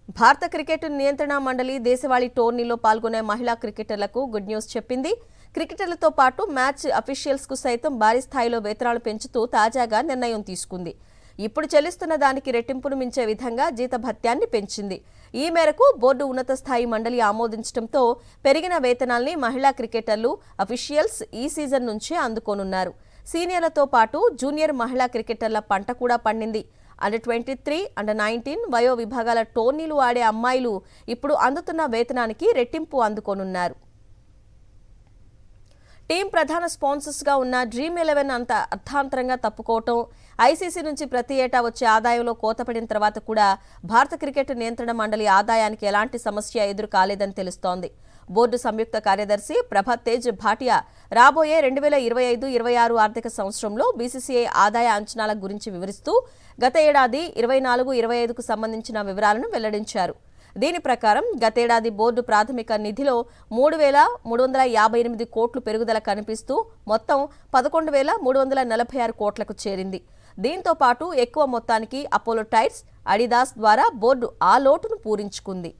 భారత క్రికెట్ నియంత్రణ మండలి దేశవాళీ టోర్నీలో పాల్గొనే మహిళా క్రికెటర్లకు గుడ్ న్యూస్ చెప్పింది. క్రికెటర్లతో పాటు మ్యాచ్ అఫీషియల్స్ కు సైతం భారీ స్థాయిలో వేతనాలు పెంచుతూ తాజాగా నిర్ణయం తీసుకుంది. ఇప్పుడు చెల్లిస్తున్న దానికి రెట్టింపును మించే విధంగా జీతభత్యాన్ని పెంచింది. ఈ మేరకు బోర్డు ఉన్నత స్థాయి మండలి ఆమోదించడంతో పెరిగిన వేతనాల్ని మహిళా క్రికెటర్లు, అఫీషియల్స్ ఈ సీజన్ నుంచే అందుకోనున్నారు. సీనియర్లతో పాటు జూనియర్ మహిళా క్రికెటర్ల పంట కూడా పండింది. అండర్ 23, అండర్ 19 వయో విభాగాల టోర్నీలు ఆడే అమ్మాయిలు ఇప్పుడు అందుతున్న వేతనానికి రెట్టింపు అందుకోనున్నారు. టీం ప్రధాన స్పాన్సర్స్గా ఉన్న డ్రీమ్ 11 అంత అర్థాంతరంగా తప్పుకోవటం, ఐసీసీ నుంచి ప్రతి ఏటా వచ్చే ఆదాయంలో కోతపడిన తర్వాత కూడా భారత క్రికెట్ నియంత్రణ మండలి ఆదాయానికి ఎలాంటి సమస్య ఎదురు కాలేదని తెలుస్తోంది. బోర్డు సంయుక్త కార్యదర్శి ప్రభాత్ తేజ్ భాటియా రాబోయే 2025-26 ఆర్థిక సంవత్సరంలో బీసీసీఐ ఆదాయ అంచనాల గురించి వివరిస్తూ గత ఏడాది 24-25కు సంబంధించిన వివరాలను వెల్లడించారు. దీని ప్రకారం గతేడాది బోర్డు ప్రాథమిక నిధిలో 3,358 కోట్లు పెరుగుదల కనిపిస్తూ మొత్తం 11,346 కోట్లకు చేరింది. దీంతో పాటు ఎక్కువ మొత్తానికి అపోలో టైర్స్, అడిదాస్ ద్వారా బోర్డు ఆ లోటును పూరించుకుంది.